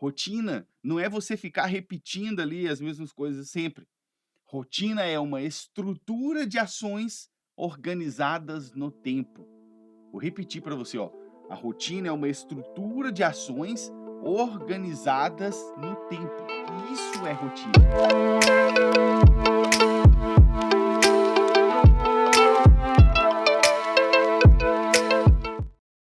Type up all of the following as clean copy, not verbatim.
Rotina não é você ficar repetindo ali as mesmas coisas sempre. Rotina é uma estrutura de ações organizadas no tempo. Vou repetir para você, ó. A rotina é uma estrutura de ações organizadas no tempo. Isso é rotina.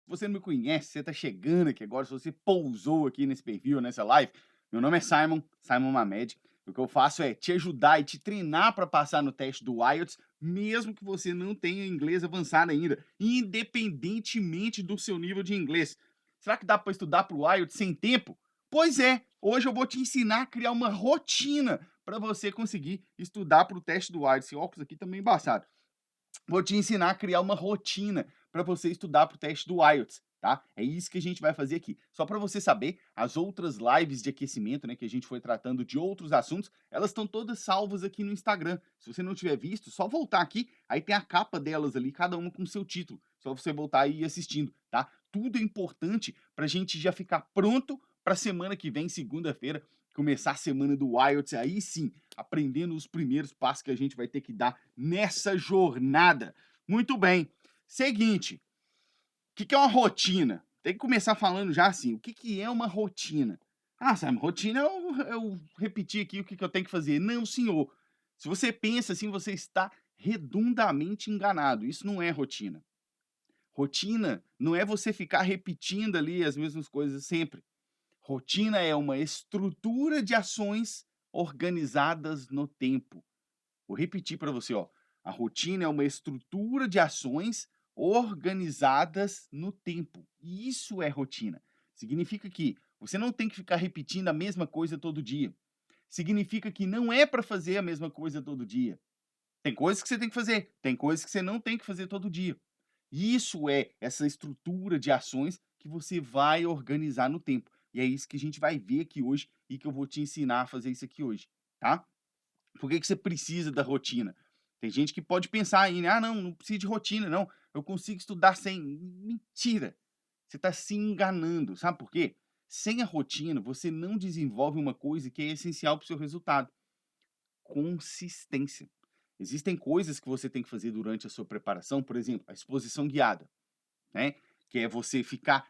Você não me conhece, você está chegando aqui agora, se você pousou aqui nesse perfil, nessa live, meu nome é Simon Mamed. O que eu faço é te ajudar e te treinar para passar no teste do IELTS, mesmo que você não tenha inglês avançado ainda, independentemente do seu nível de inglês. Será que dá para estudar para o IELTS sem tempo? Pois é, hoje eu vou te ensinar a criar uma rotina para você conseguir estudar para o teste do IELTS. Esse óculos aqui também embaçado. Vou te ensinar a criar uma rotina para você estudar para o teste do IELTS, tá? É isso que a gente vai fazer aqui. Só para você saber, as outras lives de aquecimento, né, que a gente foi tratando de outros assuntos, elas estão todas salvas aqui no Instagram. Se você não tiver visto, só voltar aqui, aí tem a capa delas ali, cada uma com seu título. Só você voltar aí assistindo, tá? Tudo é importante para a gente já ficar pronto para a semana que vem, segunda-feira, começar a semana do IELTS, aí sim, aprendendo os primeiros passos que a gente vai ter que dar nessa jornada. Muito bem. Seguinte, o que é uma rotina? Tem que começar falando já assim, o que é uma rotina? Ah, Simon, rotina é eu repetir aqui o que eu tenho que fazer. Não, senhor. Se você pensa assim, você está redondamente enganado. Isso não é rotina. Rotina não é você ficar repetindo ali as mesmas coisas sempre. Rotina é uma estrutura de ações organizadas no tempo. Vou repetir para você, ó. A rotina é uma estrutura de ações organizadas no tempo. E isso é rotina. Significa que você não tem que ficar repetindo a mesma coisa todo dia. Significa que não é para fazer a mesma coisa todo dia. Tem coisas que você tem que fazer, tem coisas que você não tem que fazer todo dia. Isso é essa estrutura de ações que você vai organizar no tempo. E é isso que a gente vai ver aqui hoje e que eu vou te ensinar a fazer isso aqui hoje, tá? Por que você precisa da rotina? Tem gente que pode pensar aí, né? Ah, não, não preciso de rotina, não. Eu consigo estudar sem. Mentira! Você está se enganando. Sabe por quê? Sem a rotina, você não desenvolve uma coisa que é essencial para o seu resultado: consistência. Existem coisas que você tem que fazer durante a sua preparação, por exemplo, a exposição guiada, né? Que é você ficar,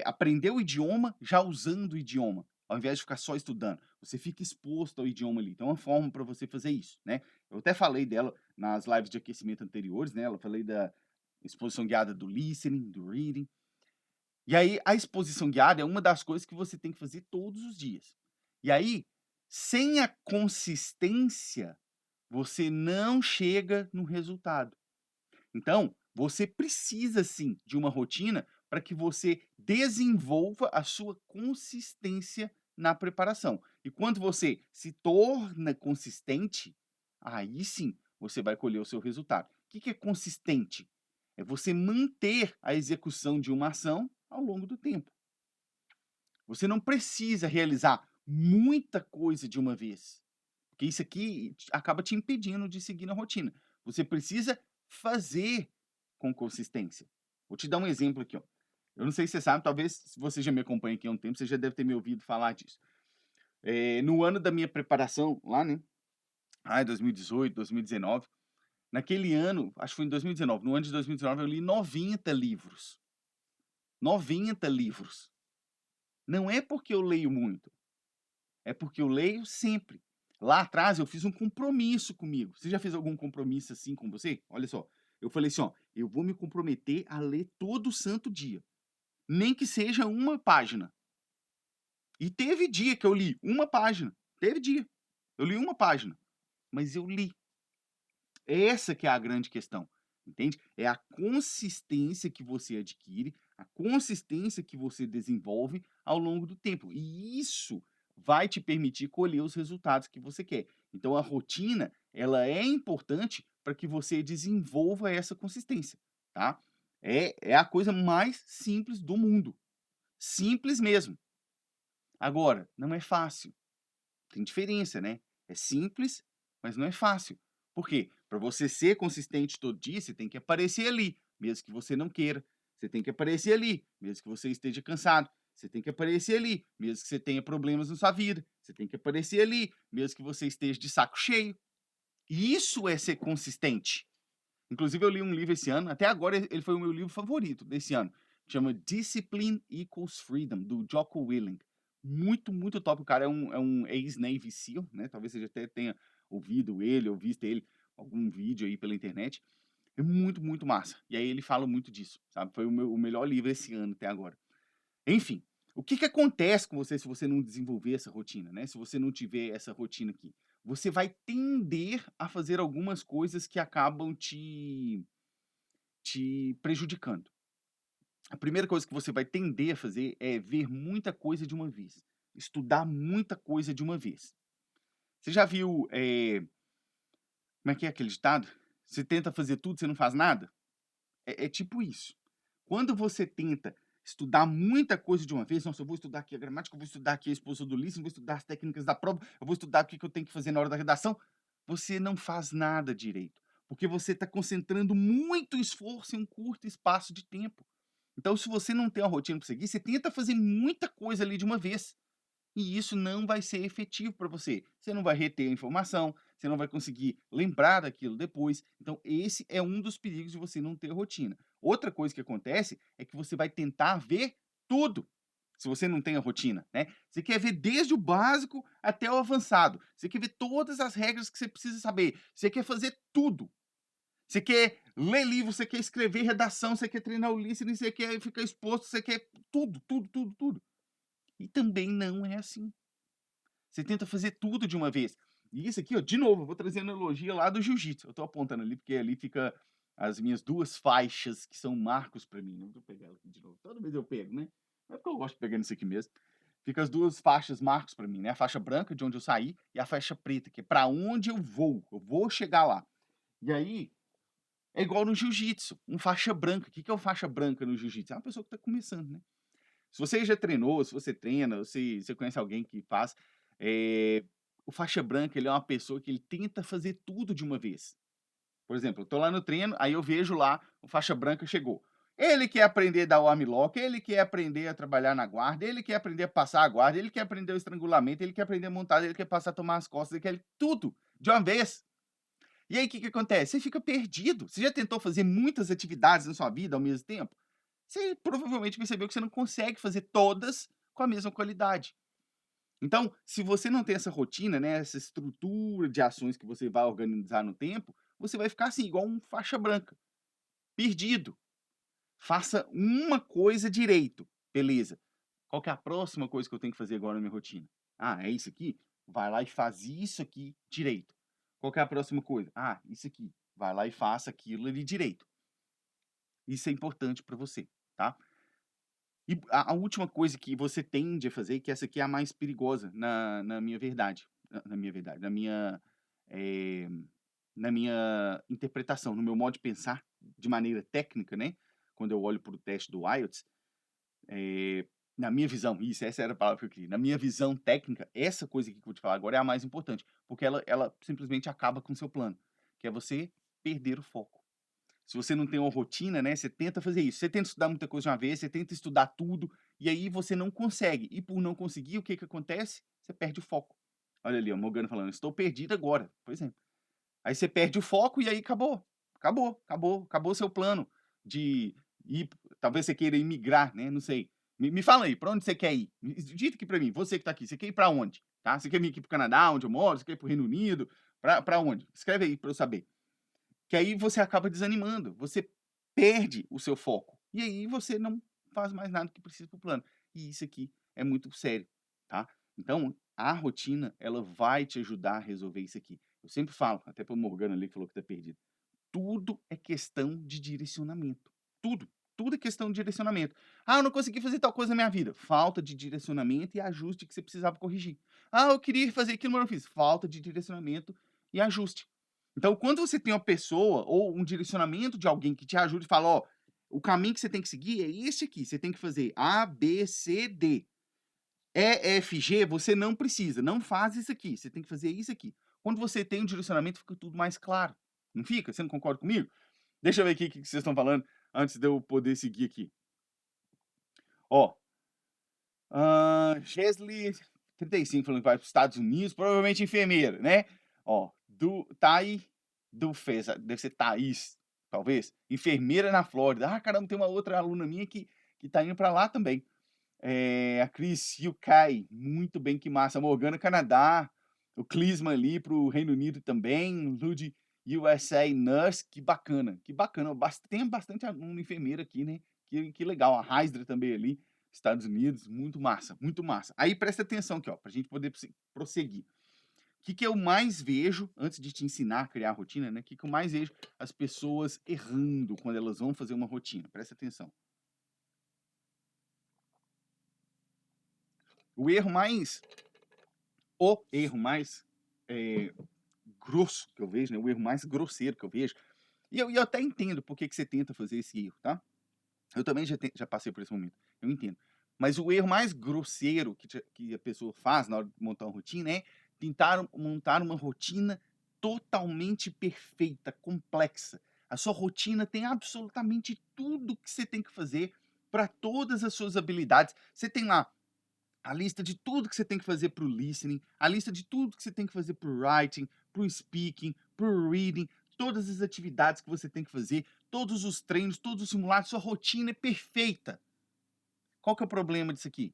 aprender o idioma já usando o idioma, ao invés de ficar só estudando. Você fica exposto ao idioma ali. Então, é uma forma para você fazer isso, né? Eu até falei dela nas lives de aquecimento anteriores, né? Eu falei da exposição guiada do listening, do reading. E aí, a exposição guiada é uma das coisas que você tem que fazer todos os dias. E aí, sem a consistência, você não chega no resultado. Então, você precisa sim de uma rotina para que você desenvolva a sua consistência na preparação. E quando você se torna consistente, aí sim você vai colher o seu resultado. O que é consistente? É você manter a execução de uma ação ao longo do tempo. Você não precisa realizar muita coisa de uma vez, porque isso aqui acaba te impedindo de seguir na rotina. Você precisa fazer com consistência. Vou te dar um exemplo aqui, ó. Eu não sei se você sabe, talvez se você já me acompanha aqui há um tempo, você já deve ter me ouvido falar disso. No ano da minha preparação, lá, né? 2018, 2019. Naquele ano, acho que foi em 2019, no ano de 2019 eu li 90 livros. 90 livros. Não é porque eu leio muito, é porque eu leio sempre. Lá atrás eu fiz um compromisso comigo. Você já fez algum compromisso assim com você? Olha só, eu falei assim, ó, eu vou me comprometer a ler todo santo dia, nem que seja uma página. E teve dia que eu li uma página. Teve dia. Eu li uma página, mas eu li. Essa que é a grande questão, entende? É a consistência que você adquire, a consistência que você desenvolve ao longo do tempo. E isso vai te permitir colher os resultados que você quer. Então a rotina, ela é importante para que você desenvolva essa consistência, tá? É a coisa mais simples do mundo. Simples mesmo. Agora, não é fácil. Tem diferença, né? É simples, mas não é fácil. Por quê? Para você ser consistente todo dia, você tem que aparecer ali, mesmo que você não queira. Você tem que aparecer ali, mesmo que você esteja cansado. Você tem que aparecer ali, mesmo que você tenha problemas na sua vida. Você tem que aparecer ali, mesmo que você esteja de saco cheio. E isso é ser consistente. Inclusive, eu li um livro esse ano, até agora ele foi o meu livro favorito desse ano. Chama Discipline Equals Freedom, do Jocko Willink. Muito, muito top. O cara é um ex-Navy SEAL, né? Talvez você já até tenha ouvido ele ou visto ele algum vídeo aí pela internet. É muito, muito massa. E aí ele fala muito disso, sabe? Foi o melhor livro esse ano até agora. Enfim, o que que acontece com você se você não desenvolver essa rotina, né? Se você não tiver essa rotina aqui? Você vai tender a fazer algumas coisas que acabam te prejudicando. A primeira coisa que você vai tender a fazer é ver muita coisa de uma vez, estudar muita coisa de uma vez. Você já viu, como é que é aquele ditado? Você tenta fazer tudo, você não faz nada? É tipo isso. Quando você tenta estudar muita coisa de uma vez, nossa, eu vou estudar aqui a gramática, eu vou estudar aqui a exposição do listening, eu vou estudar as técnicas da prova, eu vou estudar o que que eu tenho que fazer na hora da redação, você não faz nada direito, porque você está concentrando muito esforço em um curto espaço de tempo. Então, se você não tem uma rotina para seguir, você tenta fazer muita coisa ali de uma vez. E isso não vai ser efetivo para você. Você não vai reter a informação, você não vai conseguir lembrar daquilo depois. Então, esse é um dos perigos de você não ter rotina. Outra coisa que acontece é que você vai tentar ver tudo, se você não tem a rotina, né? Você quer ver desde o básico até o avançado. Você quer ver todas as regras que você precisa saber. Você quer fazer tudo. Você quer ler livro, você quer escrever redação, você quer treinar o listening, você quer ficar exposto, você quer tudo, tudo, tudo, tudo. E também não é assim. Você tenta fazer tudo de uma vez. E isso aqui, ó, de novo, eu vou trazer a analogia lá do jiu-jitsu. Eu tô apontando ali, porque ali fica as minhas 2 faixas que são marcos para mim, né. Vou pegar ela aqui de novo. Toda vez eu pego, né. É porque eu gosto de pegar nisso aqui mesmo. Fica as 2 faixas marcos para mim, né, a faixa branca de onde eu saí e a faixa preta, que é para onde eu vou chegar lá. E aí, é igual no jiu-jitsu, um faixa branca. O que que é o faixa branca no jiu-jitsu? É uma pessoa que tá começando, né. Se você já treinou, se você treina, se você conhece alguém que faz, o faixa branca, ele é uma pessoa que ele tenta fazer tudo de uma vez. Por exemplo, eu tô lá no treino, aí eu vejo lá, o faixa branca chegou. Ele quer aprender a dar o armlock, ele quer aprender a trabalhar na guarda, ele quer aprender a passar a guarda, ele quer aprender o estrangulamento, ele quer aprender a montar, ele quer passar a tomar as costas, ele quer tudo de uma vez. E aí o que que acontece? Você fica perdido. Você já tentou fazer muitas atividades na sua vida ao mesmo tempo? Você provavelmente percebeu que você não consegue fazer todas com a mesma qualidade. Então, se você não tem essa rotina, né, essa estrutura de ações que você vai organizar no tempo, você vai ficar assim, igual um faixa branca, perdido. Faça uma coisa direito, beleza. Qual que é a próxima coisa que eu tenho que fazer agora na minha rotina? Ah, é isso aqui? Vai lá e faz isso aqui direito. Qual que é a próxima coisa? Ah, isso aqui. Vai lá e faça aquilo ali direito. Isso é importante para você, tá? E a última coisa que você tende a fazer, que essa aqui é a mais perigosa na minha verdade, na minha verdade, eh, na minha interpretação, no meu modo de pensar de maneira técnica, né, quando eu olho para o teste do IELTS, na minha visão, isso, essa era a palavra que eu queria, na minha visão técnica, essa coisa aqui que eu vou te falar agora é a mais importante, porque ela simplesmente acaba com o seu plano, que é você perder o foco. Se você não tem uma rotina, né, você tenta fazer isso. Você tenta estudar muita coisa de uma vez, você tenta estudar tudo, e aí você não consegue. E por não conseguir, o que que acontece? Você perde o foco. Olha ali, ó, Morgana falando: "Estou perdido agora". Pois é. Aí você perde o foco e aí acabou. Acabou, acabou, acabou seu plano de ir, talvez você queira imigrar, né, não sei. Me fala aí, pra onde você quer ir? Digita aqui pra mim, você que tá aqui, você quer ir pra onde, tá? Você quer vir aqui para o Canadá, onde eu moro? Você quer ir para o Reino Unido? Pra onde? Escreve aí pra eu saber. Que aí você acaba desanimando, você perde o seu foco. E aí você não faz mais nada que precisa para o plano. E isso aqui é muito sério, tá? Então, a rotina, ela vai te ajudar a resolver isso aqui. Eu sempre falo, até para o Morgana ali que falou que tá perdido. Tudo é questão de direcionamento. Tudo. Tudo é questão de direcionamento. Ah, eu não consegui fazer tal coisa na minha vida. Falta de direcionamento e ajuste que você precisava corrigir. Ah, eu queria fazer aquilo, mas não fiz. Falta de direcionamento e ajuste. Então, quando você tem uma pessoa ou um direcionamento de alguém que te ajuda e fala, ó, o caminho que você tem que seguir é esse aqui. Você tem que fazer A, B, C, D. E, F, G, você não precisa. Não faz isso aqui. Você tem que fazer isso aqui. Quando você tem um direcionamento, fica tudo mais claro. Não fica? Você não concorda comigo? Deixa eu ver aqui o que vocês estão falando antes de eu poder seguir aqui. Ó, Jesly, 35, falando que vai para os Estados Unidos, provavelmente enfermeira, né? Ó, do Feza, deve ser Thaís, talvez, enfermeira na Flórida. Ah, caramba, tem uma outra aluna minha que tá indo para lá também. A Cris Yukai, muito bem, que massa. A Morgana, Canadá. O Clisman ali para o Reino Unido também. Lud USA Nurse, que bacana, que bacana. Tem bastante aluno enfermeira aqui, né? Que legal. A Heisdra também ali, Estados Unidos, muito massa, muito massa. Aí presta atenção aqui, ó, para a gente poder prosseguir. O que eu mais vejo, antes de te ensinar a criar a rotina, né? O que eu mais vejo as pessoas errando quando elas vão fazer uma rotina? Presta atenção. O erro mais eh, grosso que eu vejo, né? O erro mais grosseiro que eu vejo. E eu até entendo por que você tenta fazer esse erro, tá? Eu também já passei por esse momento. Eu entendo. Mas o erro mais grosseiro que a pessoa faz na hora de montar uma rotina é tentar montar uma rotina totalmente perfeita, complexa. A sua rotina tem absolutamente tudo que você tem que fazer para todas as suas habilidades. Você tem lá a lista de tudo que você tem que fazer para o listening, a lista de tudo que você tem que fazer para o writing, para o speaking, para o reading, todas as atividades que você tem que fazer, todos os treinos, todos os simulados, sua rotina é perfeita. Qual que é o problema disso aqui?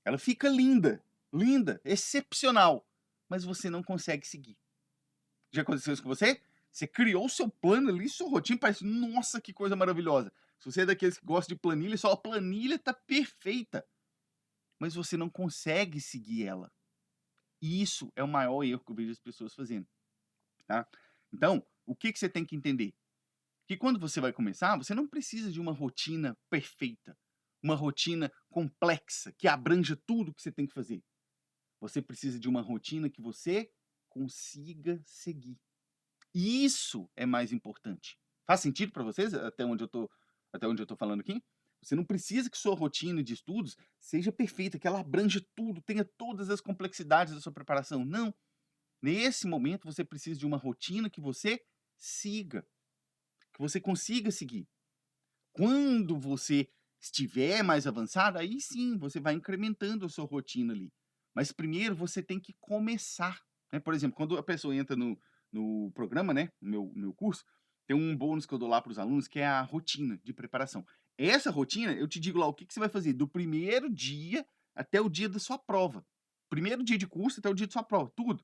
Ela fica linda, linda, excepcional, mas você não consegue seguir. Já aconteceu isso com você? Você criou o seu plano ali, sua rotina, parece, nossa, que coisa maravilhosa. Se você é daqueles que gosta de planilha, só a planilha está perfeita, mas você não consegue seguir ela. E isso é o maior erro que eu vejo as pessoas fazendo, tá? Então, o que você tem que entender? Que quando você vai começar, você não precisa de uma rotina perfeita, uma rotina complexa, que abranja tudo que você tem que fazer. Você precisa de uma rotina que você consiga seguir. E isso é mais importante. Faz sentido para vocês até onde eu tô falando aqui? Você não precisa que sua rotina de estudos seja perfeita, que ela abranja tudo, tenha todas as complexidades da sua preparação. Não. Nesse momento, você precisa de uma rotina que você siga, que você consiga seguir. Quando você estiver mais avançado, aí sim, você vai incrementando a sua rotina ali. Mas primeiro você tem que começar, né? Por exemplo, quando a pessoa entra no programa, né, no meu curso, tem um bônus que eu dou lá para os alunos, que é a rotina de preparação. Essa rotina, eu te digo lá o que você vai fazer do primeiro dia até o dia da sua prova. Primeiro dia de curso até o dia da sua prova, tudo.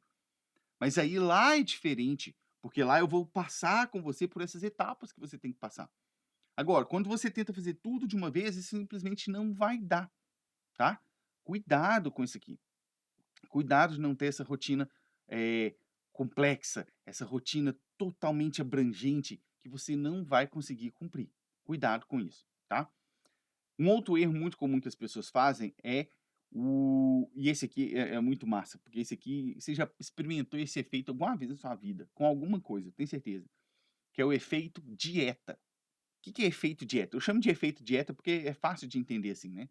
Mas aí lá é diferente, porque lá eu vou passar com você por essas etapas que você tem que passar. Agora, quando você tenta fazer tudo de uma vez, isso simplesmente não vai dar, tá? Cuidado com isso aqui. Cuidado de não ter essa rotina complexa, essa rotina totalmente abrangente que você não vai conseguir cumprir. Cuidado com isso, tá? Um outro erro muito comum que as pessoas fazem é e esse aqui é muito massa, porque esse aqui você já experimentou esse efeito alguma vez na sua vida, com alguma coisa, tenho certeza, que é o efeito dieta. O que é efeito dieta? Eu chamo de efeito dieta porque é fácil de entender assim, né?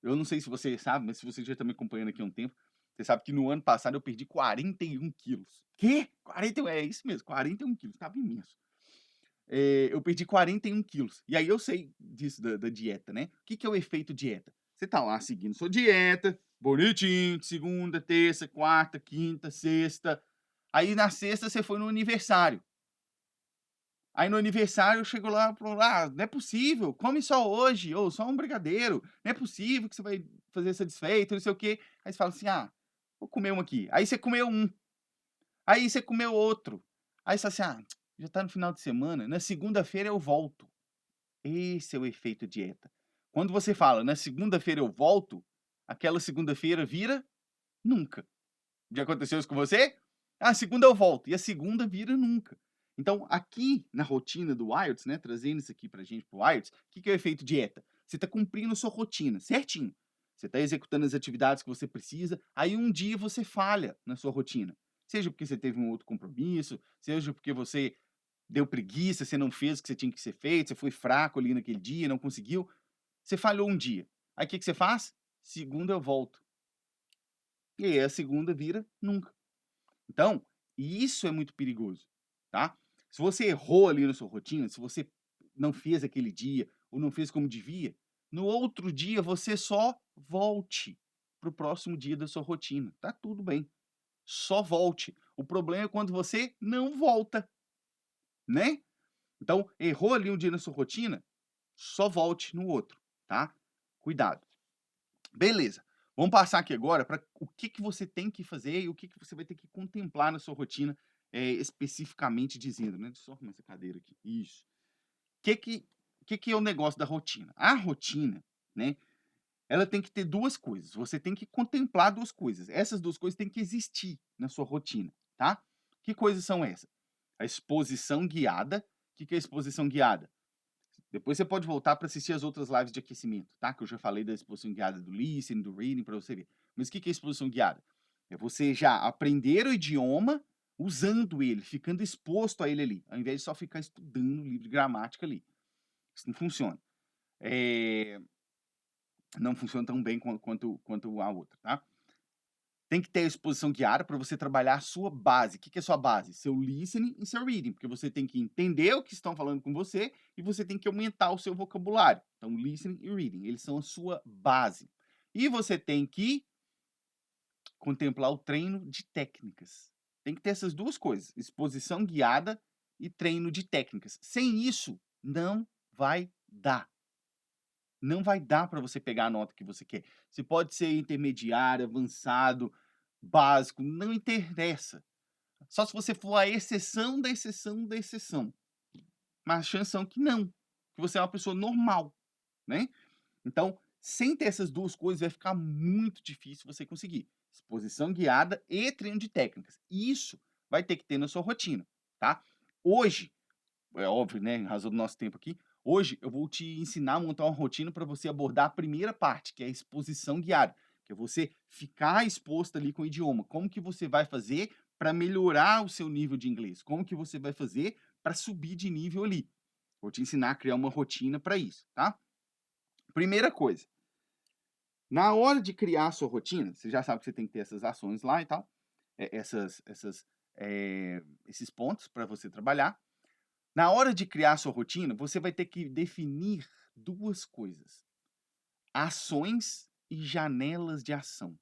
Eu não sei se você sabe, mas se você já está me acompanhando aqui há um tempo, você sabe que no ano passado eu perdi 41 quilos. Quê? 41, é isso mesmo, 41 quilos, estava imenso. Eu perdi 41 quilos. E aí eu sei disso da dieta, né? O que é o efeito dieta? Você tá lá seguindo sua dieta, bonitinho, de segunda, terça, quarta, quinta, sexta. Aí na sexta você foi no aniversário. Aí no aniversário chegou lá e falou: "Ah, não é possível, come só hoje, ou só um brigadeiro, não é possível que você vai fazer satisfeito, não sei o quê". Aí você fala assim: "Ah, vou comer um aqui". Aí você comeu um, aí você comeu outro. Aí você fala assim: "Ah, já tá no final de semana, na segunda-feira eu volto". Esse é o efeito dieta. Quando você fala: "Na segunda-feira eu volto", aquela segunda-feira vira nunca. Já aconteceu isso com você? "Ah, segunda eu volto", e a segunda vira nunca. Então, aqui na rotina do IELTS, né, trazendo isso aqui pra gente para o IELTS, o que é o efeito dieta? Você está cumprindo a sua rotina, certinho. Você está executando as atividades que você precisa, aí um dia você falha na sua rotina. Seja porque você teve um outro compromisso, seja porque você deu preguiça, você não fez o que você tinha que ser feito, você foi fraco ali naquele dia, não conseguiu. Você falhou um dia. Aí o que você faz? Segunda eu volto. E aí a segunda vira nunca. Então, isso é muito perigoso, tá? Se você errou ali na sua rotina, se você não fez aquele dia ou não fez como devia, No outro dia, você só volte para o próximo dia da sua rotina. Tá tudo bem. Só volte. O problema é quando você não volta, né? Então, errou ali um dia na sua rotina, só volte no outro, tá? Cuidado. Beleza. Vamos passar aqui agora para o que que você tem que fazer e o que que você vai ter que contemplar na sua rotina, especificamente dizendo, né? Deixa eu só arrumar essa cadeira aqui. Isso. Que que que é o negócio da rotina? A rotina, né, ela tem que ter 2 coisas, você tem que contemplar 2 coisas, essas 2 coisas têm que existir na sua rotina, tá. Que coisas são essas? A exposição guiada. Que é a exposição guiada? Depois você pode voltar para assistir as outras lives de aquecimento, tá, que eu já falei da exposição guiada do listening, do reading, para você ver. Mas o que é exposição guiada? É você já aprender o idioma usando ele, ficando exposto a ele ali, ao invés de só ficar estudando o livro de gramática ali. Isso não funciona. Não funciona tão bem quanto a outra, tá? Tem que ter a exposição guiada para você trabalhar a sua base. O que é a sua base? Seu listening e seu reading, porque você tem que entender o que estão falando com você e você tem que aumentar o seu vocabulário. Então, listening e reading, eles são a sua base. E você tem que contemplar o treino de técnicas. Tem que ter essas 2 coisas, exposição guiada e treino de técnicas. Sem isso, não vai dar. Não vai dar para você pegar a nota que você quer. Você pode ser intermediário, avançado, básico, não interessa. Só se você for a exceção da exceção da exceção. Mas as chances são que não, que você é uma pessoa normal, né. Então, sem ter essas 2 coisas, vai ficar muito difícil você conseguir. Exposição guiada e treino de técnicas. Isso vai ter que ter na sua rotina, tá. Hoje, é óbvio, né, em razão do nosso tempo aqui, hoje eu vou te ensinar a montar uma rotina para você abordar a primeira parte, que é a exposição guiada, que é você ficar exposto ali com o idioma. Como que você vai fazer para melhorar o seu nível de inglês? Como que você vai fazer para subir de nível ali? Vou te ensinar a criar uma rotina para isso, tá? Primeira coisa, na hora de criar a sua rotina, você já sabe que você tem que ter essas ações lá e tal, esses pontos para você trabalhar. Na hora de criar a sua rotina, você vai ter que definir 2 coisas: ações e janelas de ação.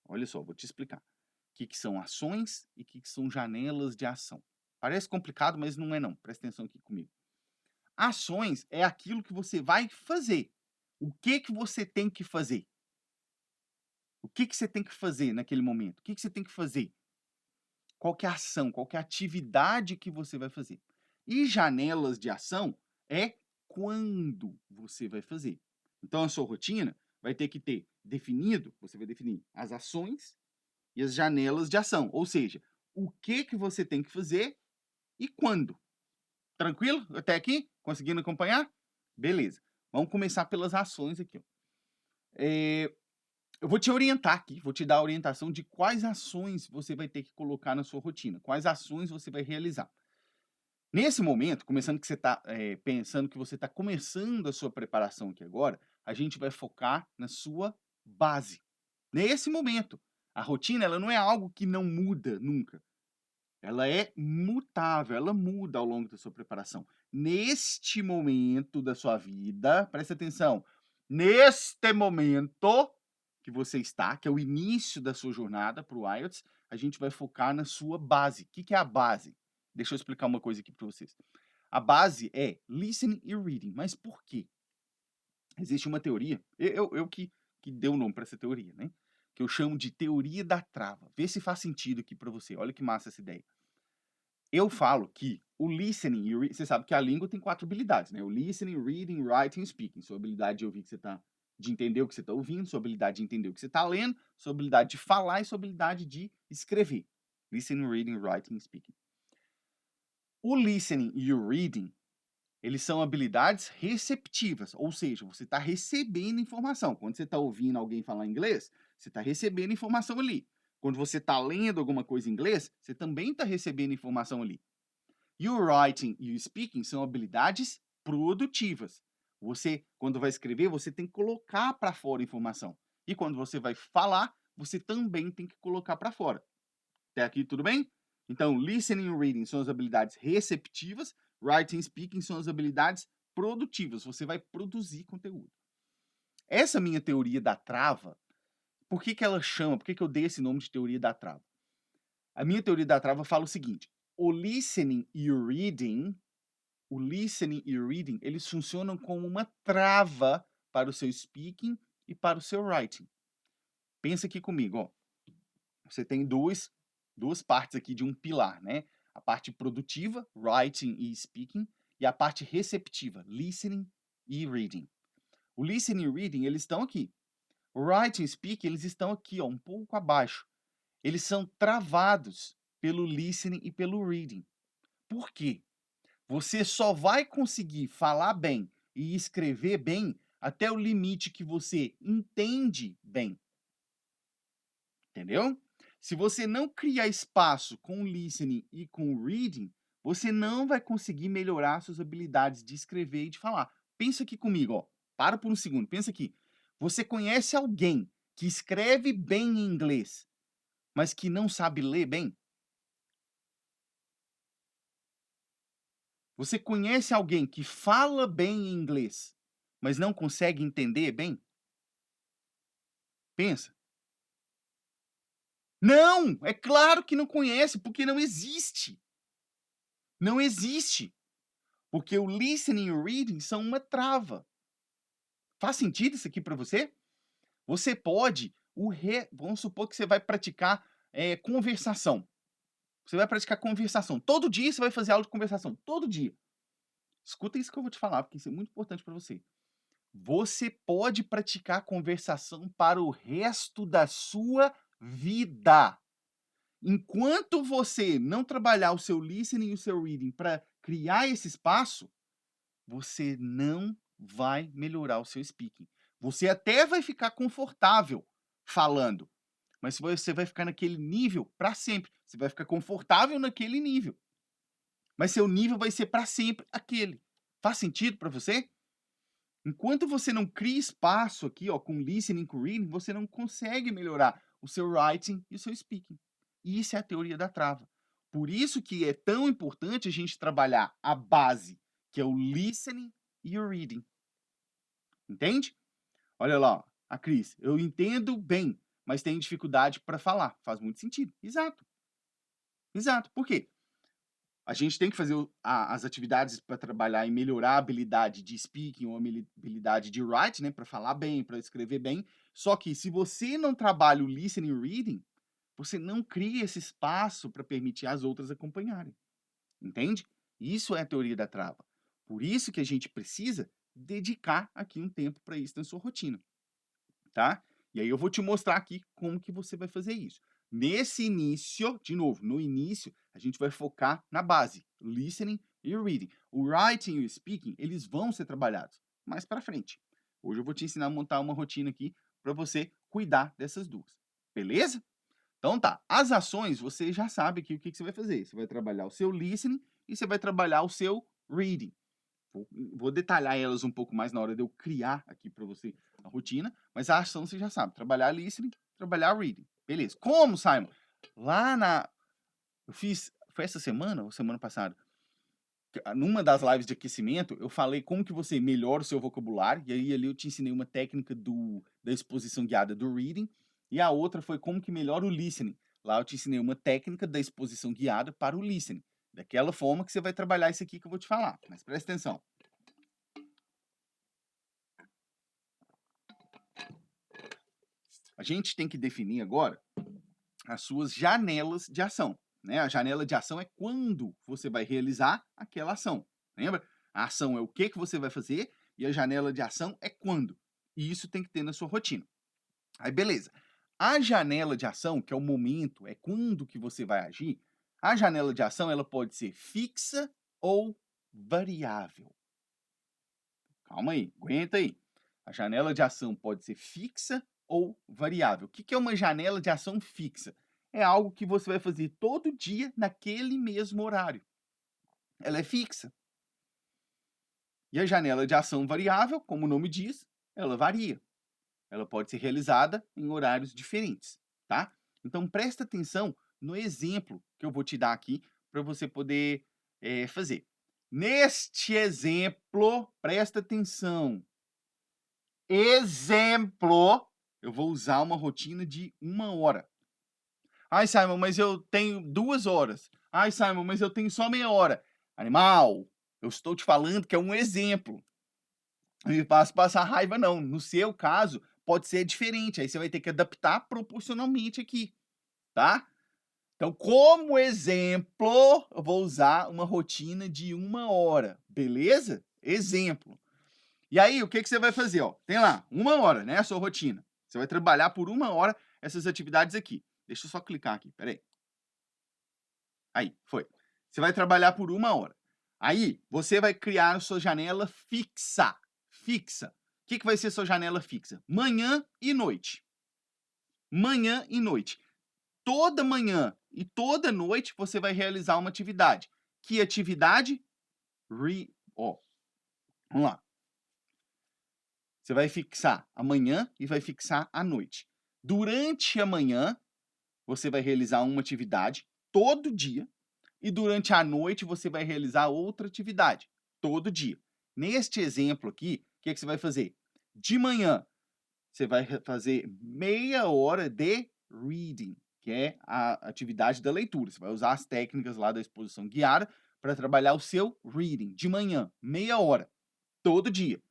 Olha só, vou te explicar. O que que são ações e o que que são janelas de ação. Parece complicado, mas não é não, presta atenção aqui comigo. Ações é aquilo que você vai fazer. O que que você tem que fazer? O que que você tem que fazer naquele momento? O que que você tem que fazer? Qual que é a ação, qual que é a atividade que você vai fazer. E janelas de ação é quando você vai fazer. Então a sua rotina vai ter que ter definido, você vai definir as ações e as janelas de ação, ou seja, o que que você tem que fazer e quando. Tranquilo? Até aqui? Conseguindo acompanhar? Beleza. Vamos começar pelas ações aqui. Ó. Eu vou te orientar aqui, vou te dar a orientação de quais ações você vai ter que colocar na sua rotina, quais ações você vai realizar. Nesse momento, começando que você está pensando que você está começando a sua preparação aqui agora, a gente vai focar na sua base. Nesse momento, a rotina ela não é algo que não muda nunca. Ela é mutável, ela muda ao longo da sua preparação. Neste momento da sua vida, presta atenção, neste momento que você está, que é o início da sua jornada para o IELTS, a gente vai focar na sua base. O que que é a base? Deixa eu explicar uma coisa aqui para vocês. A base é listening e reading. Mas por quê? Existe uma teoria, eu que dei o nome para essa teoria, né? Que eu chamo de teoria da trava. Vê se faz sentido aqui para você. Olha que massa essa ideia. Eu falo que o listening e o você sabe que a língua tem 4 habilidades, né? O listening, reading, writing e speaking. Sua habilidade de ouvir que você tá de entender o que você está ouvindo, sua habilidade de entender o que você está lendo, sua habilidade de falar e sua habilidade de escrever. Listening, reading, writing e speaking. O listening e o reading, eles são habilidades receptivas, ou seja, você está recebendo informação. Quando você está ouvindo alguém falar inglês, você está recebendo informação ali. Quando você está lendo alguma coisa em inglês, você também está recebendo informação ali. E o writing e o speaking são habilidades produtivas. Você, quando vai escrever, você tem que colocar para fora informação. E quando você vai falar, você também tem que colocar para fora. Até aqui tudo bem? Então, listening e reading são as habilidades receptivas, writing e speaking são as habilidades produtivas. Você vai produzir conteúdo. Essa minha teoria da trava, por que que ela chama, por que que eu dei esse nome de teoria da trava? A minha teoria da trava fala o seguinte: o listening e o reading, eles funcionam como uma trava para o seu speaking e para o seu writing. Pensa aqui comigo, ó. Você tem duas partes aqui de um pilar, né? A parte produtiva, writing e speaking, e a parte receptiva, listening e reading. O listening e o reading, eles estão aqui. O writing e speaking, eles estão aqui, ó, um pouco abaixo. Eles são travados pelo listening e pelo reading. Por quê? Você só vai conseguir falar bem e escrever bem até o limite que você entende bem. Entendeu? Se você não criar espaço com o listening e com o reading, você não vai conseguir melhorar suas habilidades de escrever e de falar. Pensa aqui comigo, ó. Para por um segundo, pensa aqui. Você conhece alguém que escreve bem em inglês, mas que não sabe ler bem? Você conhece alguém que fala bem em inglês, mas não consegue entender bem? Pensa. Não! É claro que não conhece, porque não existe. Não existe. Porque o listening e o reading são uma trava. Faz sentido isso aqui para você? Você pode, vamos supor que você vai praticar conversação. Você vai praticar conversação. Todo dia você vai fazer aula de conversação. Todo dia. Escuta isso que eu vou te falar, porque isso é muito importante para você. Você pode praticar conversação para o resto da sua vida. Enquanto você não trabalhar o seu listening e o seu reading para criar esse espaço, você não vai melhorar o seu speaking. Você até vai ficar confortável falando, mas você vai ficar naquele nível para sempre. Você vai ficar confortável naquele nível. Mas seu nível vai ser para sempre aquele. Faz sentido para você? Enquanto você não cria espaço aqui, ó, com listening, com reading, você não consegue melhorar o seu writing e o seu speaking. E isso é a teoria da trava. Por isso que é tão importante a gente trabalhar a base, que é o listening e o reading. Entende? Olha lá, ó, a Cris, eu entendo bem, mas tenho dificuldade para falar. Faz muito sentido. Exato. Exato. Por quê? A gente tem que fazer as atividades para trabalhar e melhorar a habilidade de speaking ou a habilidade de writing, né, para falar bem, para escrever bem. Só que se você não trabalha o listening e reading, você não cria esse espaço para permitir as outras acompanharem. Entende? Isso é a teoria da trava. Por isso que a gente precisa dedicar aqui um tempo para isso na sua rotina, tá? E aí eu vou te mostrar aqui como que você vai fazer isso. Nesse início, de novo, no início, a gente vai focar na base, listening e reading. O writing e o speaking, eles vão ser trabalhados mais para frente. Hoje eu vou te ensinar a montar uma rotina aqui para você cuidar dessas duas. Beleza? Então tá, as ações, você já sabe aqui o que você vai fazer. Você vai trabalhar o seu listening e você vai trabalhar o seu reading. Vou detalhar elas um pouco mais na hora de eu criar aqui para você a rotina, mas a ação você já sabe, trabalhar listening, trabalhar reading. Beleza. Como, Simon? Lá na... Eu fiz... Foi essa semana ou semana passada? Numa das lives de aquecimento, eu falei como que você melhora o seu vocabulário, e aí ali eu te ensinei uma técnica da exposição guiada do reading, e a outra foi como que melhora o listening. Lá eu te ensinei uma técnica da exposição guiada para o listening. Daquela forma que você vai trabalhar isso aqui que eu vou te falar. Mas presta atenção. A gente tem que definir agora as suas janelas de ação. Né? A janela de ação é quando você vai realizar aquela ação. Lembra? A ação é o que você vai fazer e a janela de ação é quando. E isso tem que ter na sua rotina. Aí, beleza. A janela de ação, que é o momento, é quando que você vai agir, a janela de ação ela pode ser fixa ou variável. Calma aí, aguenta aí. A janela de ação pode ser fixa ou variável. O que é uma janela de ação fixa? É algo que você vai fazer todo dia naquele mesmo horário. Ela é fixa. E a janela de ação variável, como o nome diz, ela varia. Ela pode ser realizada em horários diferentes, tá? Então presta atenção no exemplo que eu vou te dar aqui para você poder fazer. Neste exemplo, presta atenção. Exemplo, eu vou usar uma rotina de 1 hora. Ai, Simon, mas eu tenho 2 horas. Ai, Simon, mas eu tenho só meia hora. Animal, eu estou te falando que é um exemplo. Não me faça passar raiva, não. No seu caso, pode ser diferente. Aí você vai ter que adaptar proporcionalmente aqui, tá? Então, como exemplo, eu vou usar uma rotina de 1 hora, beleza? Exemplo. E aí, o que que você vai fazer, ó? Tem lá, 1 hora, né, a sua rotina. Você vai trabalhar por 1 hora essas atividades aqui. Deixa eu só clicar aqui, peraí. Aí, foi. Você vai trabalhar por 1 hora. Aí, você vai criar a sua janela fixa. Fixa. O que que vai ser sua janela fixa? Manhã e noite. Manhã e noite. Toda manhã e toda noite você vai realizar uma atividade. Que atividade? Ó, vamos lá. Você vai fixar a manhã e vai fixar a noite. Durante a manhã, você vai realizar uma atividade todo dia e durante a noite você vai realizar outra atividade todo dia. Neste exemplo aqui, o que que você vai fazer? De manhã, você vai fazer meia hora de reading, que é a atividade da leitura. Você vai usar as técnicas lá da exposição guiada para trabalhar o seu reading de manhã, meia hora, todo dia.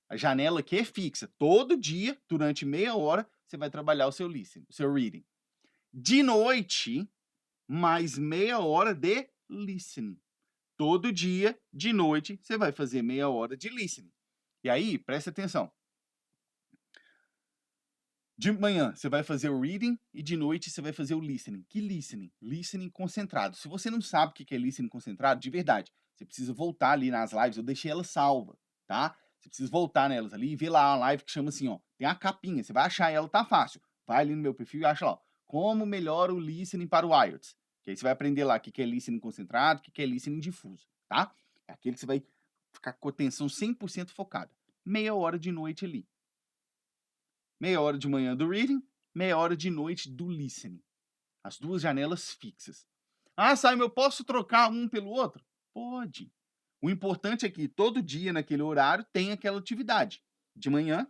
A janela aqui é fixa. Todo dia, durante meia hora, você vai trabalhar o seu listening, o seu reading. De noite, mais meia hora de listening. Todo dia, de noite, você vai fazer meia hora de listening. E aí, presta atenção. De manhã, você vai fazer o reading e de noite você vai fazer o listening. Que listening? Listening concentrado. Se você não sabe o que é listening concentrado, de verdade, você precisa voltar ali nas lives. Eu deixei ela salva, tá? Você precisa voltar nelas ali e ver lá uma live que chama assim, ó. Tem a capinha, você vai achar ela, tá fácil. Vai ali no meu perfil e acha lá, ó. Como melhora o listening para o IELTS. Que aí você vai aprender lá o que é listening concentrado, o que é listening difuso, tá? É aquele que você vai ficar com a atenção 100% focada. Meia hora de noite ali. Meia hora de manhã do reading, meia hora de noite do listening. As duas janelas fixas. Ah, Simon, eu posso trocar um pelo outro? Pode. O importante é que todo dia, naquele horário, tem aquela atividade. De manhã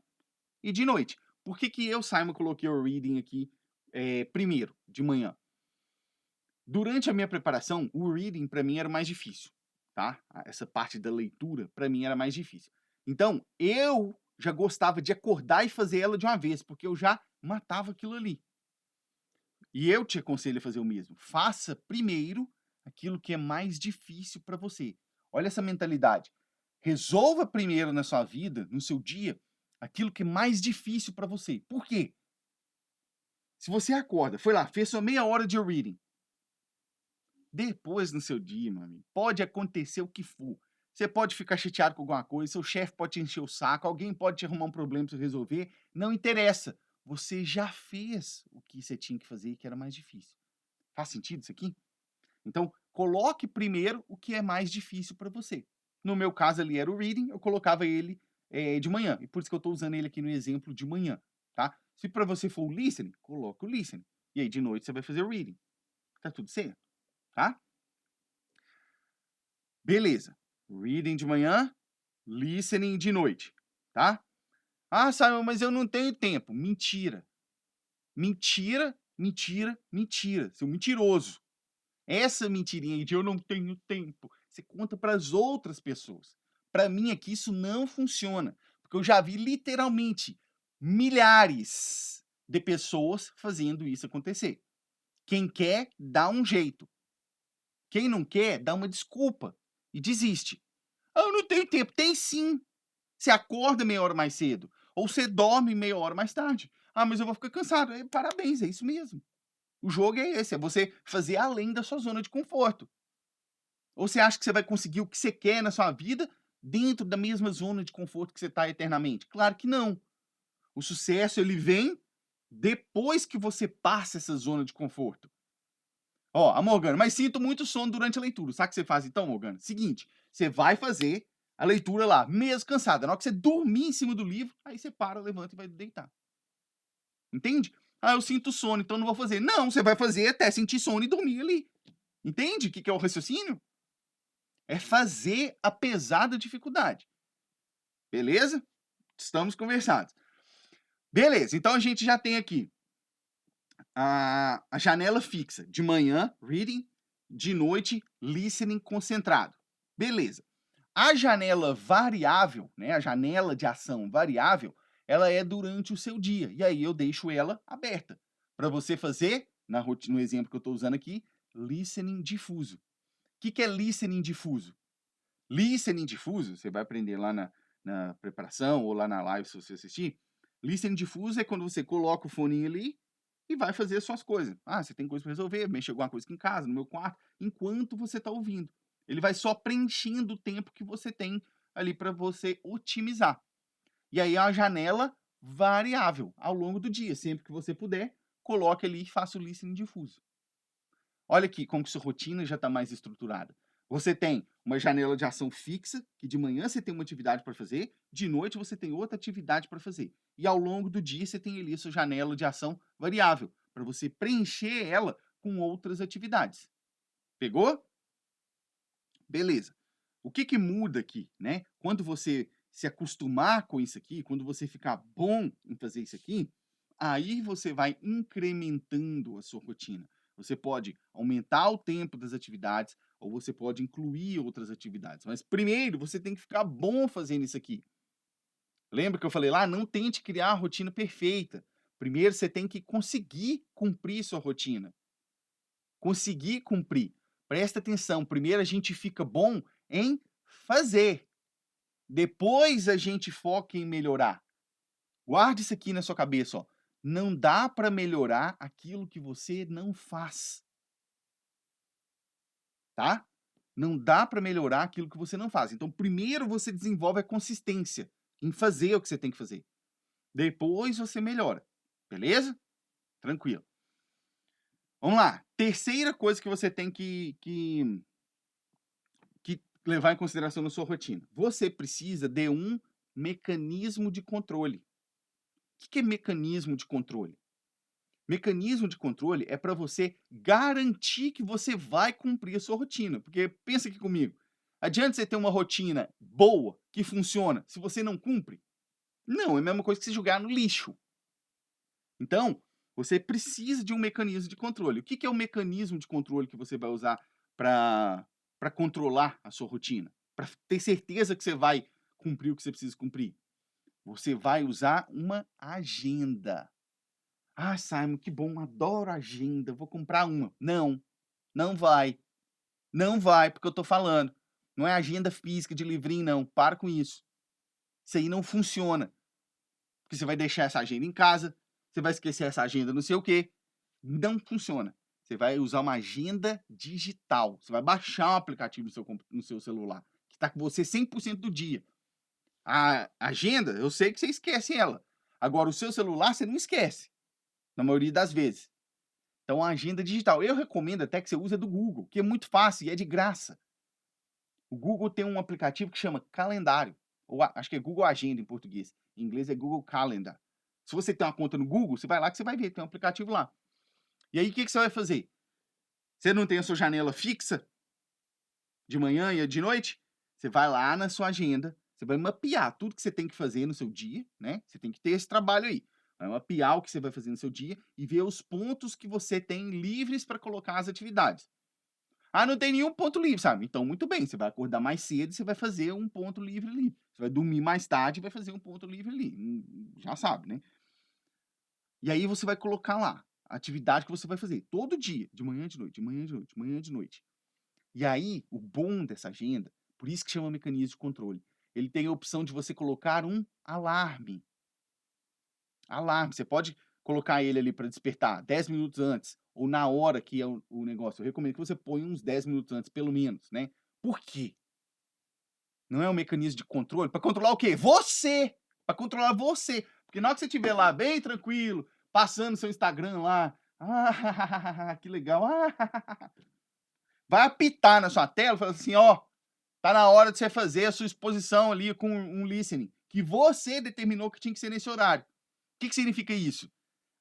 e de noite. Por que que eu, Simon, coloquei o reading aqui primeiro, de manhã? Durante a minha preparação, o reading para mim era mais difícil, tá? Essa parte da leitura para mim era mais difícil. Então, eu já gostava de acordar e fazer ela de uma vez, porque eu já matava aquilo ali. E eu te aconselho a fazer o mesmo. Faça primeiro aquilo que é mais difícil para você. Olha essa mentalidade. Resolva primeiro na sua vida, no seu dia, aquilo que é mais difícil para você. Por quê? Se você acorda, foi lá, fez sua meia hora de reading, depois no seu dia, meu amigo, pode acontecer o que for. Você pode ficar chateado com alguma coisa, seu chefe pode te encher o saco, alguém pode te arrumar um problema para você resolver, não interessa. Você já fez o que você tinha que fazer, que era mais difícil. Faz sentido isso aqui? Então, coloque primeiro o que é mais difícil para você. No meu caso ali era o reading, eu colocava ele de manhã, e por isso que eu estou usando ele aqui no exemplo de manhã, tá? Se para você for o listening, coloca o listening. E aí de noite você vai fazer o reading. Tá tudo certo, tá? Beleza. Reading de manhã, listening de noite, tá? Ah, Simon, mas eu não tenho tempo. Mentira. Mentira, mentira, mentira. Seu mentiroso. Essa mentirinha aí de eu não tenho tempo, você conta para as outras pessoas. Para mim aqui isso não funciona, porque eu já vi literalmente milhares de pessoas fazendo isso acontecer. Quem quer, dá um jeito. Quem não quer, dá uma desculpa e desiste. Ah, eu não tenho tempo. Tem sim. Você acorda meia hora mais cedo. Ou você dorme meia hora mais tarde. Ah, mas eu vou ficar cansado. Parabéns, é isso mesmo. O jogo é esse, é você fazer além da sua zona de conforto. Ou você acha que você vai conseguir o que você quer na sua vida dentro da mesma zona de conforto que você está eternamente? Claro que não. O sucesso ele vem depois que você passa essa zona de conforto. Ó, a Morgana, mas sinto muito sono durante a leitura. Sabe o que você faz então, Morgana? Seguinte, você vai fazer a leitura lá, mesmo cansada. Na hora que você dormir em cima do livro, aí você para, levanta e vai deitar. Entende? Ah, eu sinto sono, então não vou fazer. Não, você vai fazer até sentir sono e dormir ali. Entende o que é o raciocínio? É fazer apesar da dificuldade. Beleza? Estamos conversados. Beleza, então a gente já tem aqui a janela fixa. De manhã, reading. De noite, listening concentrado. Beleza. A janela variável, né, a janela de ação variável, ela é durante o seu dia. E aí eu deixo ela aberta para você fazer, no exemplo que eu estou usando aqui, listening difuso. O que é listening difuso? Listening difuso, você vai aprender lá na preparação ou lá na live se você assistir. Listening difuso é quando você coloca o fone ali e vai fazer as suas coisas. Ah, você tem coisa para resolver, mexer alguma coisa aqui em casa, no meu quarto, enquanto você está ouvindo. Ele vai só preenchendo o tempo que você tem ali para você otimizar. E aí é uma janela variável ao longo do dia. Sempre que você puder, coloque ali e faça o listening difuso. Olha aqui como que sua rotina já está mais estruturada. Você tem uma janela de ação fixa, que de manhã você tem uma atividade para fazer, de noite você tem outra atividade para fazer. E ao longo do dia você tem ali a sua janela de ação variável, para você preencher ela com outras atividades. Pegou? Beleza. O que muda aqui, né? Quando você se acostumar com isso aqui, quando você ficar bom em fazer isso aqui, aí você vai incrementando a sua rotina. Você pode aumentar o tempo das atividades ou você pode incluir outras atividades. Mas primeiro você tem que ficar bom fazendo isso aqui. Lembra que eu falei lá? Não tente criar a rotina perfeita. Primeiro você tem que conseguir cumprir sua rotina. Conseguir cumprir. Presta atenção, primeiro a gente fica bom em fazer. Depois a gente foca em melhorar. Guarde isso aqui na sua cabeça, ó. Não dá para melhorar aquilo que você não faz. Tá? Não dá para melhorar aquilo que você não faz. Então, primeiro você desenvolve a consistência em fazer o que você tem que fazer. Depois você melhora. Beleza? Tranquilo. Vamos lá. Terceira coisa que você tem que levar em consideração na sua rotina. Você precisa de um mecanismo de controle. O que é mecanismo de controle? Mecanismo de controle é para você garantir que você vai cumprir a sua rotina. Porque pensa aqui comigo. Adianta você ter uma rotina boa, que funciona, se você não cumpre? Não, é a mesma coisa que se jogar no lixo. Então, você precisa de um mecanismo de controle. O que é o mecanismo de controle que você vai usar para controlar a sua rotina? Para ter certeza que você vai cumprir o que você precisa cumprir? Você vai usar uma agenda. Ah, Simon, que bom, adoro agenda, vou comprar uma. Não, não vai. Não vai, porque eu estou falando. Não é agenda física de livrinho, não. Para com isso. Isso aí não funciona. Porque você vai deixar essa agenda em casa, você vai esquecer essa agenda não sei o quê. Não funciona. Você vai usar uma agenda digital. Você vai baixar um aplicativo no seu celular, que está com você 100% do dia. A agenda, eu sei que você esquece ela. Agora, o seu celular, você não esquece. Na maioria das vezes. Então, a agenda digital. Eu recomendo até que você use a do Google, que é muito fácil e é de graça. O Google tem um aplicativo que chama Calendário. Ou acho que é Google Agenda em português. Em inglês é Google Calendar. Se você tem uma conta no Google, você vai lá que você vai ver, tem um aplicativo lá. E aí, o que você vai fazer? Você não tem a sua janela fixa de manhã e de noite? Você vai lá na sua agenda, você vai mapear tudo que você tem que fazer no seu dia, né? Você tem que ter esse trabalho aí. Vai mapear o que você vai fazer no seu dia e ver os pontos que você tem livres para colocar as atividades. Ah, não tem nenhum ponto livre, sabe? Então, muito bem, você vai acordar mais cedo e você vai fazer um ponto livre ali. Você vai dormir mais tarde e vai fazer um ponto livre ali. Já sabe, né? E aí você vai colocar lá a atividade que você vai fazer todo dia, de manhã, de noite, de manhã, de noite, de manhã, de noite. E aí, o bom dessa agenda, por isso que chama mecanismo de controle, ele tem a opção de você colocar um alarme. Alarme, você pode colocar ele ali para despertar 10 minutos antes, ou na hora que é o negócio. Eu recomendo que você ponha uns 10 minutos antes, pelo menos, né? Por quê? Não é um mecanismo de controle? Para controlar o quê? Você! Para controlar você. Porque na hora que você estiver lá, bem tranquilo, passando seu Instagram lá, que legal, vai apitar na sua tela, falando assim, ó, tá na hora de você fazer a sua exposição ali com um listening, que você determinou que tinha que ser nesse horário. O que significa isso?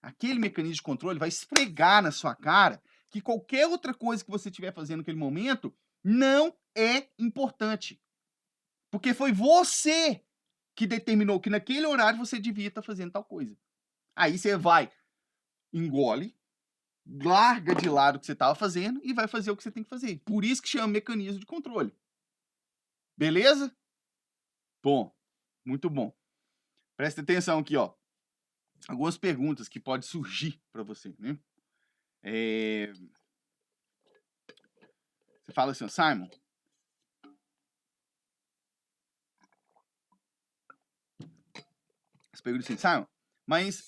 Aquele mecanismo de controle vai esfregar na sua cara que qualquer outra coisa que você estiver fazendo naquele momento não é importante. Porque foi você que determinou que naquele horário você devia estar fazendo tal coisa. Aí você vai, engole, larga de lado o que você estava fazendo e vai fazer o que você tem que fazer. Por isso que chama mecanismo de controle. Beleza? Bom, muito bom. Presta atenção aqui, ó. Algumas perguntas que podem surgir para você, né? Você fala assim, Simon, você pergunta assim, Simon, mas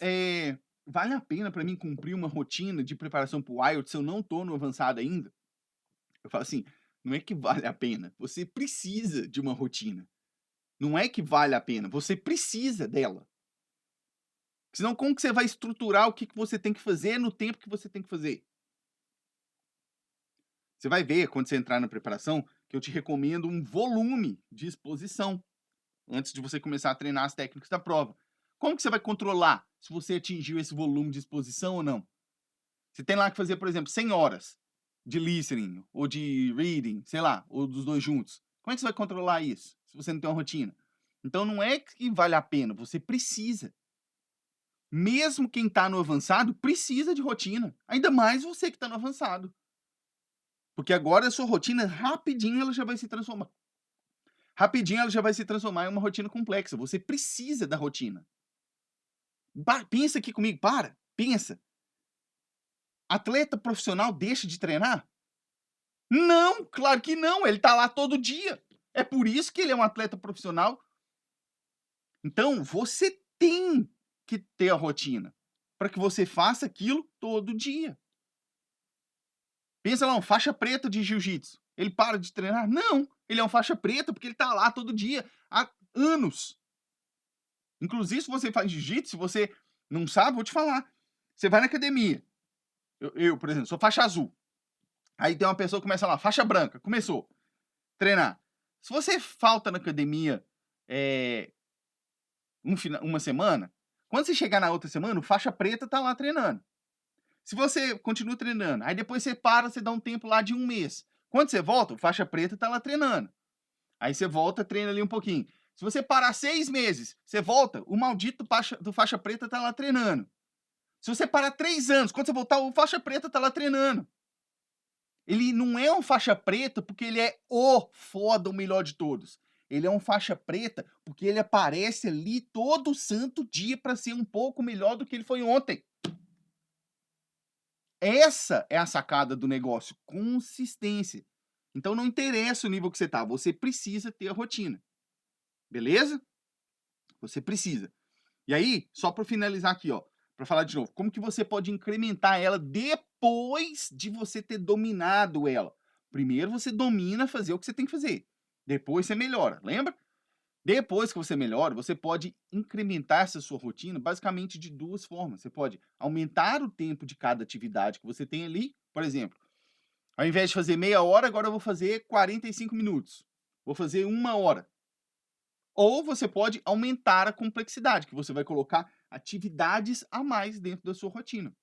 vale a pena para mim cumprir uma rotina de preparação para o IELTS se eu não estou no avançado ainda? Eu falo assim, não é que vale a pena, você precisa de uma rotina. Não é que vale a pena, você precisa dela. Senão, como que você vai estruturar o que você tem que fazer no tempo que você tem que fazer? Você vai ver, quando você entrar na preparação, que eu te recomendo um volume de exposição antes de você começar a treinar as técnicas da prova. Como que você vai controlar se você atingiu esse volume de exposição ou não? Você tem lá que fazer, por exemplo, 100 horas de listening ou de reading, sei lá, ou dos dois juntos. Como é que você vai controlar isso se você não tem uma rotina? Então não é que vale a pena, você precisa. Mesmo quem está no avançado precisa de rotina. Ainda mais você que está no avançado. Porque agora a sua rotina, rapidinho, ela já vai se transformar. Rapidinho ela já vai se transformar em uma rotina complexa. Você precisa da rotina. Pensa aqui comigo, pensa. Atleta profissional deixa de treinar? Não, claro que não. Ele tá lá todo dia. É por isso que ele é um atleta profissional. Então, você tem que ter a rotina para que você faça aquilo todo dia. Pensa lá, um faixa preta de jiu-jitsu. Ele para de treinar? Não, ele é um faixa preta porque ele tá lá todo dia há anos. Inclusive, se você faz jiu-jitsu, se você não sabe, vou te falar. Você vai na academia. Por exemplo, sou faixa azul. Aí tem uma pessoa que começa lá, faixa branca, começou a treinar. Se você falta na academia uma semana, quando você chegar na outra semana, o faixa preta tá lá treinando. Se você continua treinando, aí depois você para, você dá um tempo lá de um mês. Quando você volta, o faixa preta tá lá treinando. Aí você volta, treina ali um pouquinho. Se você parar 6 meses, você volta, o maldito do faixa preta tá lá treinando. Se você parar 3 anos, quando você voltar, o faixa preta tá lá treinando. Ele não é um faixa preta porque ele é o foda, o melhor de todos. Ele é um faixa preta porque ele aparece ali todo santo dia para ser um pouco melhor do que ele foi ontem. Essa é a sacada do negócio, consistência. Então não interessa o nível que você tá, você precisa ter a rotina. Beleza? Você precisa. E aí, só para finalizar aqui, ó, para falar de novo, como que você pode incrementar ela depois de você ter dominado ela? Primeiro você domina fazer o que você tem que fazer. Depois você melhora, lembra? Depois que você melhora, você pode incrementar essa sua rotina basicamente de duas formas. Você pode aumentar o tempo de cada atividade que você tem ali. Por exemplo, ao invés de fazer meia hora, agora eu vou fazer 45 minutos. Vou fazer 1 hora. Ou você pode aumentar a complexidade, que você vai colocar atividades a mais dentro da sua rotina.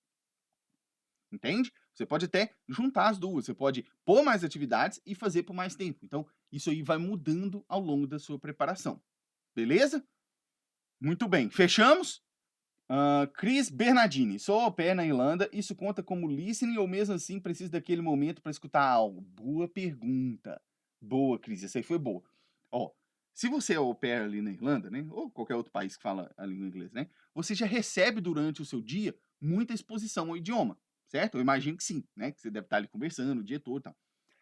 Entende? Você pode até juntar as duas. Você pode pôr mais atividades e fazer por mais tempo. Então, isso aí vai mudando ao longo da sua preparação. Beleza? Muito bem. Fechamos? Cris Bernardini. Sou au pair na Irlanda. Isso conta como listening ou mesmo assim preciso daquele momento para escutar algo? Boa pergunta. Boa, Cris. Essa aí foi boa. Ó, se você é au pair ali na Irlanda, né, ou qualquer outro país que fala a língua inglesa, né, você já recebe durante o seu dia muita exposição ao idioma, certo? Eu imagino que sim, né, que você deve estar ali conversando o dia todo e tal.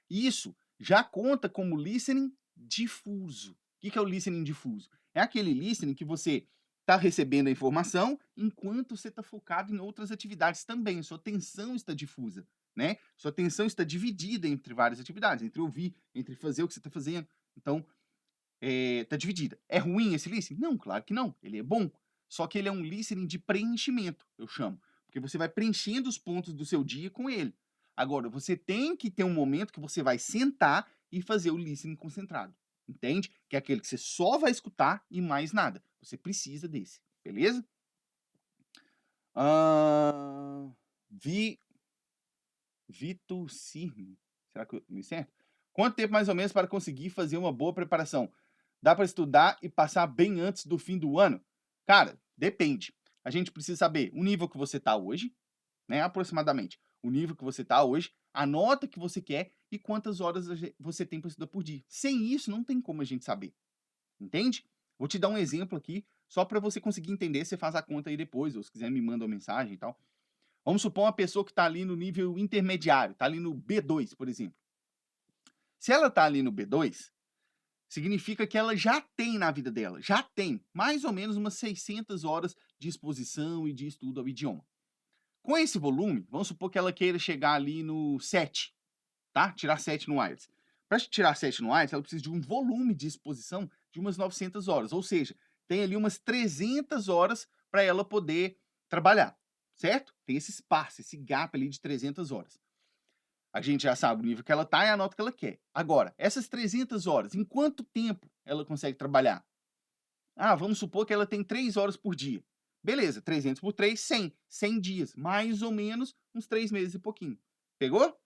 Isso já conta como listening difuso. O que é o listening difuso? É aquele listening que você está recebendo a informação enquanto você está focado em outras atividades também. Sua atenção está difusa, né? Sua atenção está dividida entre várias atividades, entre ouvir, entre fazer o que você está fazendo. Então, está dividida. É ruim esse listening? Não, claro que não. Ele é bom. Só que ele é um listening de preenchimento, eu chamo. Porque você vai preenchendo os pontos do seu dia com ele. Agora, você tem que ter um momento que você vai sentar e fazer o listening concentrado. Entende? Que é aquele que você só vai escutar e mais nada. Você precisa desse. Beleza? Vitor Cirne. Será que eu li certo? Quanto tempo mais ou menos para conseguir fazer uma boa preparação? Dá para estudar e passar bem antes do fim do ano? Cara, depende. A gente precisa saber o nível que você está hoje, né, aproximadamente. O nível que você está hoje, a nota que você quer e quantas horas você tem para estudar por dia. Sem isso, não tem como a gente saber. Entende? Vou te dar um exemplo aqui, só para você conseguir entender. Você faz a conta aí depois, ou se quiser me manda uma mensagem e tal. Vamos supor uma pessoa que está ali no nível intermediário, está ali no B2, por exemplo. Se ela está ali no B2, significa que ela já tem na vida dela, já tem mais ou menos umas 600 horas de exposição e de estudo ao idioma. Com esse volume, vamos supor que ela queira chegar ali no 7, tá? Tirar 7 no IELTS. Para tirar 7 no IELTS, ela precisa de um volume de exposição de umas 900 horas, ou seja, tem ali umas 300 horas para ela poder trabalhar, certo? Tem esse espaço, esse gap ali de 300 horas. A gente já sabe o nível que ela está e a nota que ela quer. Agora, essas 300 horas, em quanto tempo ela consegue trabalhar? Ah, vamos supor que ela tem 3 horas por dia. Beleza, 300 por 3, 100. 100 dias, mais ou menos uns 3 meses e pouquinho. Pegou?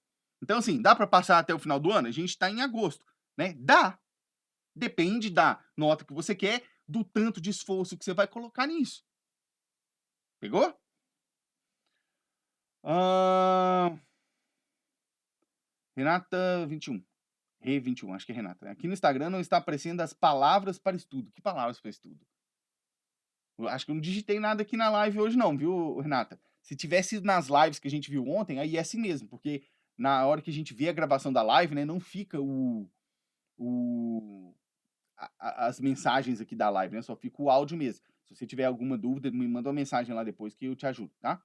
Então, assim, dá para passar até o final do ano? A gente está em agosto, né? Dá. Depende da nota que você quer, do tanto de esforço que você vai colocar nisso. Pegou? Renata 21. Re21, acho que é Renata. Aqui no Instagram não está aparecendo as palavras para estudo. Que palavras para estudo? Eu acho que eu não digitei nada aqui na live hoje não, viu, Renata? Se tivesse nas lives que a gente viu ontem, aí é assim mesmo, porque na hora que a gente vê a gravação da live, né, não fica o as mensagens aqui da live, né, só fica o áudio mesmo. Se você tiver alguma dúvida, me manda uma mensagem lá depois que eu te ajudo, tá?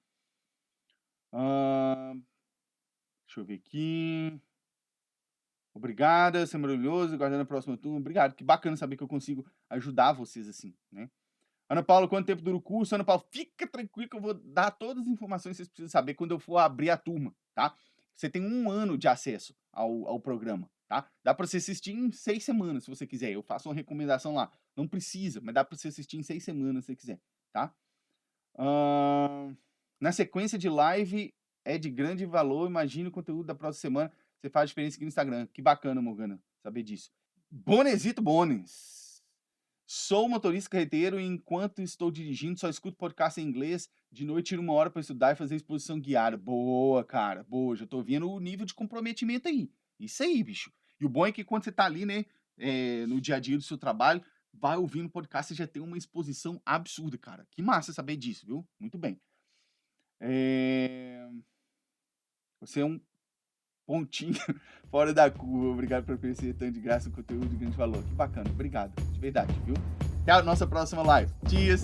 Deixa eu ver aqui. Obrigada, você é maravilhoso, aguardando a próxima turma. Obrigado, que bacana saber que eu consigo ajudar vocês assim, né? Ana Paula, quanto tempo dura o curso? Ana Paula, fica tranquilo que eu vou dar todas as informações que vocês precisam saber quando eu for abrir a turma, tá? Você tem 1 ano de acesso ao programa, tá? Dá para você assistir em 6 semanas, se você quiser. Eu faço uma recomendação lá. Não precisa, mas dá para você assistir em 6 semanas, se você quiser, tá? Na sequência de live é de grande valor. Imagine o conteúdo da próxima semana. Você faz diferença aqui no Instagram. Que bacana, Morgana, saber disso. Bonesito Bones. Sou motorista carreteiro e enquanto estou dirigindo só escuto podcast em inglês. De noite tiro 1 hora para estudar e fazer exposição guiada. Boa, cara, boa. Já tô vendo o nível de comprometimento aí. Isso aí, bicho. E o bom é que quando você tá ali, né, no dia a dia do seu trabalho, vai ouvindo podcast e já tem uma exposição absurda, cara. Que massa saber disso, viu? Muito bem. Você é um pontinho fora da curva. Obrigado por oferecer tanto de graça o conteúdo de grande valor. Que bacana. Obrigado, de verdade, viu? Até a nossa próxima live. Cheers!